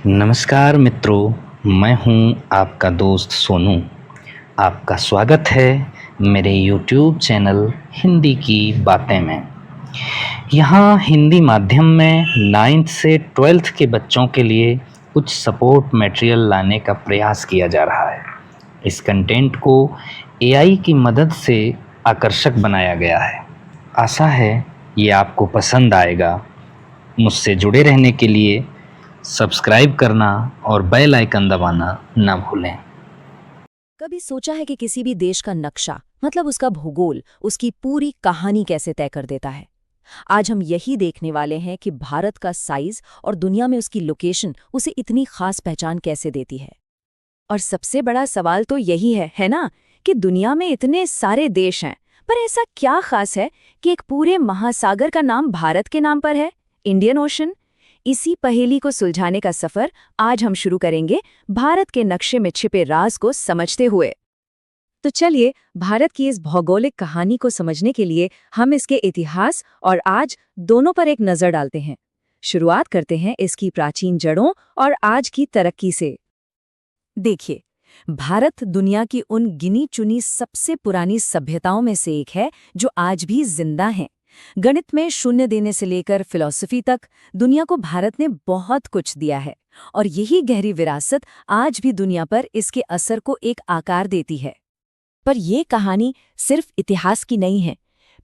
नमस्कार मित्रों, मैं हूं आपका दोस्त सोनू। आपका स्वागत है मेरे YouTube चैनल हिंदी की बातें में। यहाँ हिंदी माध्यम में 9th से 12th के बच्चों के लिए कुछ सपोर्ट मटेरियल लाने का प्रयास किया जा रहा है। इस कंटेंट को AI की मदद से आकर्षक बनाया गया है। आशा है ये आपको पसंद आएगा। मुझसे जुड़े रहने के लिए सब्सक्राइब करना और बेल आइकन दबाना ना भूलें। कभी सोचा है कि किसी भी देश का नक्शा मतलब उसका भूगोल उसकी पूरी कहानी कैसे तय कर देता है? आज हम यही देखने वाले हैं कि भारत का साइज और दुनिया में उसकी लोकेशन उसे इतनी खास पहचान कैसे देती है। और सबसे बड़ा सवाल तो यही है ना, कि दुनिया में इतने सारे देश हैं, पर ऐसा क्या खास है कि एक पूरे महासागर का नाम भारत के नाम पर है, इंडियन ओशन। इसी पहेली को सुलझाने का सफर आज हम शुरू करेंगे, भारत के नक्शे में छिपे राज को समझते हुए। तो चलिए, भारत की इस भौगोलिक कहानी को समझने के लिए हम इसके इतिहास और आज दोनों पर एक नजर डालते हैं। शुरुआत करते हैं इसकी प्राचीन जड़ों और आज की तरक्की से। देखिए, भारत दुनिया की उन गिनी चुनी सबसे पुरानी सभ्यताओं में से एक है जो आज भी जिंदा है। गणित में शून्य देने से लेकर फिलॉसफी तक दुनिया को भारत ने बहुत कुछ दिया है, और यही गहरी विरासत आज भी दुनिया पर इसके असर को एक आकार देती है। पर यह कहानी सिर्फ इतिहास की नहीं है।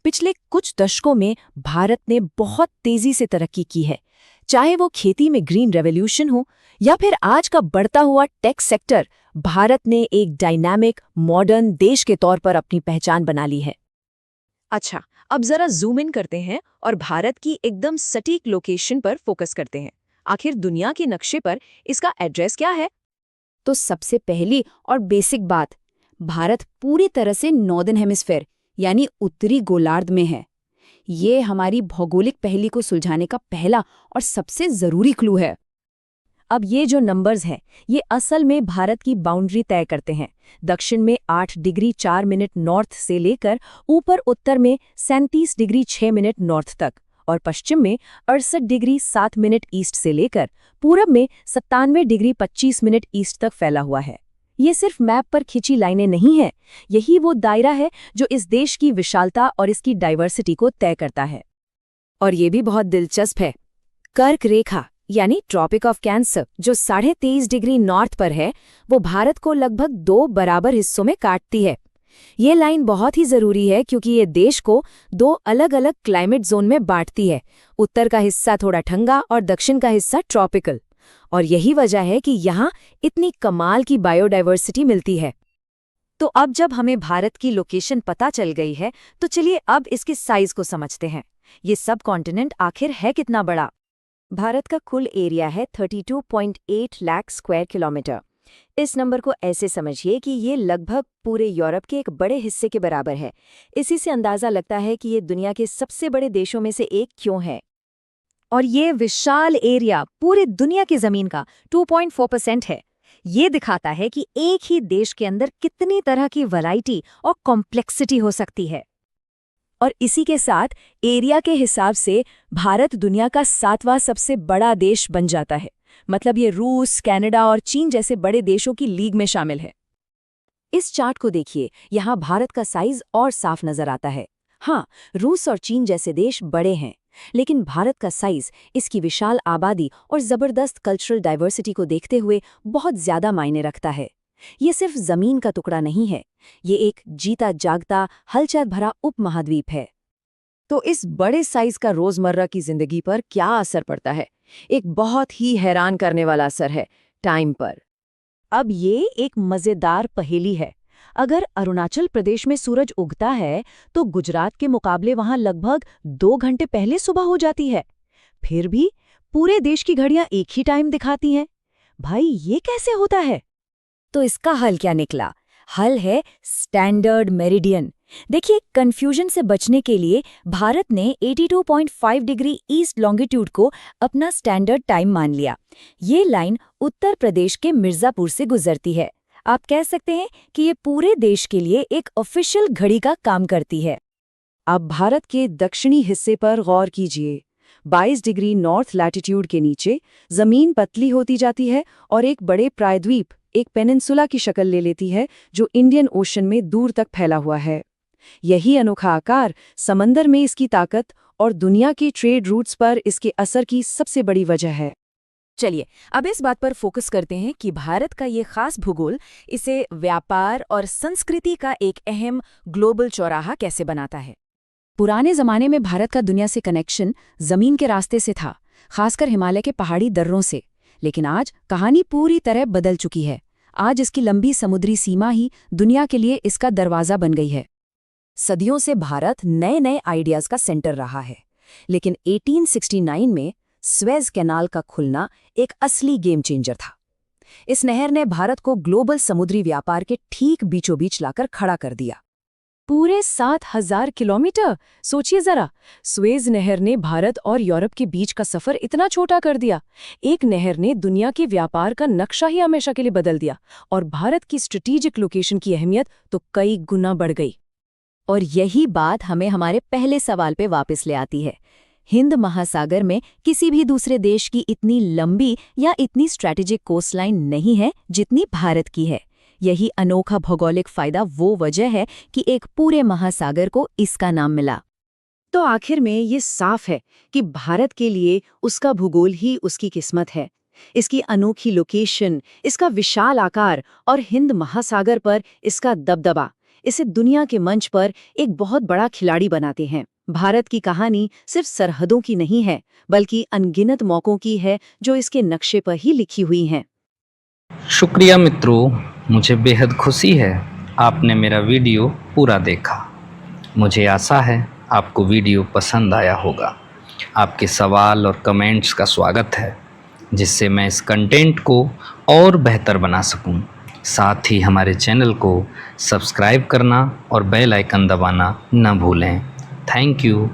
पिछले कुछ दशकों में भारत ने बहुत तेजी से तरक्की की है, चाहे वो खेती में ग्रीन रेवोल्यूशन हो या फिर आज का बढ़ता हुआ टेक सेक्टर। भारत ने एक डायनामिक मॉडर्न देश के तौर पर अपनी पहचान बना ली है। अच्छा, अब जरा जूम इन करते हैं और भारत की एकदम सटीक लोकेशन पर फोकस करते हैं। आखिर दुनिया के नक्शे पर इसका एड्रेस क्या है? तो सबसे पहली और बेसिक बात, भारत पूरी तरह से नॉर्दर्न हेमिस्फेयर यानी उत्तरी गोलार्ध में है। ये हमारी भौगोलिक पहेली को सुलझाने का पहला और सबसे जरूरी क्लू है। अब ये जो नंबर्स हैं, ये असल में भारत की बाउंड्री तय करते हैं। दक्षिण में 8 डिग्री 4 मिनट नॉर्थ से लेकर ऊपर उत्तर में 37 डिग्री 6 मिनट नॉर्थ तक, और पश्चिम में 68 डिग्री 7 मिनट ईस्ट से लेकर पूरब में 97 डिग्री 25 मिनट ईस्ट तक फैला हुआ है। ये सिर्फ मैप पर खिंची लाइनें नहीं हैं, यही वो दायरा है जो इस देश की विशालता और इसकी डाइवर्सिटी को तय करता है। और ये भी बहुत दिलचस्प है, कर्क रेखा यानी ट्रॉपिक ऑफ कैंसर जो 23.5 डिग्री नॉर्थ पर है, वो भारत को लगभग 2 बराबर हिस्सों में काटती है। ये लाइन बहुत ही जरूरी है क्योंकि ये देश को 2 अलग-अलग क्लाइमेट जोन में बांटती है। उत्तर का हिस्सा थोड़ा ठंडा और दक्षिण का हिस्सा ट्रॉपिकल। और यही वजह है कि यहाँ इतनी कमाल की बायोडाइवर्सिटी मिलती है। तो अब जब हमें भारत की लोकेशन पता चल गई है, तो चलिए अब इसके साइज को समझते हैं। ये सब कॉन्टिनेंट आखिर है कितना बड़ा? भारत का कुल एरिया है 32.8 लाख स्क्वायर किलोमीटर। इस नंबर को ऐसे समझिए कि ये लगभग पूरे यूरोप के एक बड़े हिस्से के बराबर है। इसी से अंदाजा लगता है कि ये दुनिया के सबसे बड़े देशों में से एक क्यों है। और ये विशाल एरिया पूरी दुनिया की जमीन का 2.4% है। ये दिखाता है कि एक ही देश के अंदर कितनी तरह की वैरायटी और कॉम्प्लेक्सिटी हो सकती है। और इसी के साथ एरिया के हिसाब से भारत दुनिया का 7वां सबसे बड़ा देश बन जाता है। मतलब ये रूस, कनाडा और चीन जैसे बड़े देशों की लीग में शामिल है। इस चार्ट को देखिए, यहाँ भारत का साइज और साफ नजर आता है। हाँ, रूस और चीन जैसे देश बड़े हैं, लेकिन भारत का साइज इसकी विशाल आबादी और जबरदस्त कल्चरल डाइवर्सिटी को देखते हुए बहुत ज्यादा मायने रखता है। ये सिर्फ जमीन का टुकड़ा नहीं है, ये एक जीता जागता हलचल भरा उपमहाद्वीप है। तो इस बड़े साइज का रोजमर्रा की जिंदगी पर क्या असर पड़ता है? एक बहुत ही हैरान करने वाला असर है टाइम पर। अब ये एक मजेदार पहेली है। अगर अरुणाचल प्रदेश में सूरज उगता है, तो गुजरात के मुकाबले वहां लगभग 2 घंटे पहले सुबह हो जाती है। फिर भी पूरे देश की घड़ियां एक ही टाइम दिखाती हैं। भाई, ये कैसे होता है? तो इसका हल क्या निकला? हल है स्टैंडर्ड मेरिडियन। देखिए, कंफ्यूजन से बचने के लिए भारत ने 82.5 डिग्री ईस्ट लॉन्गिट्यूड को अपना स्टैंडर्ड टाइम मान लिया। ये लाइन उत्तर प्रदेश के मिर्जापुर से गुजरती है। आप कह सकते हैं कि ये पूरे देश के लिए एक ऑफिशियल घड़ी का काम करती है। अब भारत के दक्षिणी हिस्से पर गौर कीजिए। 22 डिग्री नॉर्थ लैटिट्यूड के नीचे जमीन पतली होती जाती है और एक बड़े प्रायद्वीप, एक पेनिनसुला की शक्ल ले लेती है जो इंडियन ओशन में दूर तक फैला हुआ है। यही अनोखा आकार समंदर में इसकी ताकत और दुनिया के ट्रेड रूट्स पर इसके असर की सबसे बड़ी वजह है। चलिए अब इस बात पर फोकस करते हैं कि भारत का ये खास भूगोल इसे व्यापार और संस्कृति का एक अहम ग्लोबल चौराहा कैसे बनाता है। पुराने जमाने में भारत का दुनिया से कनेक्शन जमीन के रास्ते से था, खासकर हिमालय के पहाड़ी दर्रों से। लेकिन आज कहानी पूरी तरह बदल चुकी है। आज इसकी लंबी समुद्री सीमा ही दुनिया के लिए इसका दरवाजा बन गई है। सदियों से भारत नए नए आइडियाज का सेंटर रहा है, लेकिन 1869 में स्वेज कैनाल का खुलना एक असली गेम चेंजर था। इस नहर ने भारत को ग्लोबल समुद्री व्यापार के ठीक बीचों बीच लाकर खड़ा कर दिया। पूरे 7,000 किलोमीटर, सोचिए जरा। स्वेज नहर ने भारत और यूरोप के बीच का सफर इतना छोटा कर दिया। एक नहर ने दुनिया के व्यापार का नक्शा ही हमेशा के लिए बदल दिया और भारत की स्ट्रेटेजिक लोकेशन की अहमियत तो कई गुना बढ़ गई। और यही बात हमें हमारे पहले सवाल पे वापस ले आती है। हिंद महासागर में किसी भी दूसरे देश की इतनी लंबी या इतनी स्ट्रैटेजिक कोस्टलाइन नहीं है जितनी भारत की है। यही अनोखा भौगोलिक फायदा वो वजह है कि एक पूरे महासागर को इसका नाम मिला। तो आखिर में ये साफ है कि भारत के लिए उसका भूगोल ही उसकी किस्मत है। इसकी अनोखी लोकेशन, इसका विशाल आकार और हिंद महासागर पर इसका दबदबा इसे दुनिया के मंच पर एक बहुत बड़ा खिलाड़ी बनाते हैं। भारत की कहानी सिर्फ सरहदों की नहीं है, बल्कि अनगिनत मौकों की है जो इसके नक्शे पर ही लिखी हुई हैं। शुक्रिया मित्रों, मुझे बेहद खुशी है आपने मेरा वीडियो पूरा देखा। मुझे आशा है आपको वीडियो पसंद आया होगा। आपके सवाल और कमेंट्स का स्वागत है, जिससे मैं इस कंटेंट को और बेहतर बना सकूं। साथ ही हमारे चैनल को सब्सक्राइब करना और बेल आइकन दबाना न भूलें। Thank you.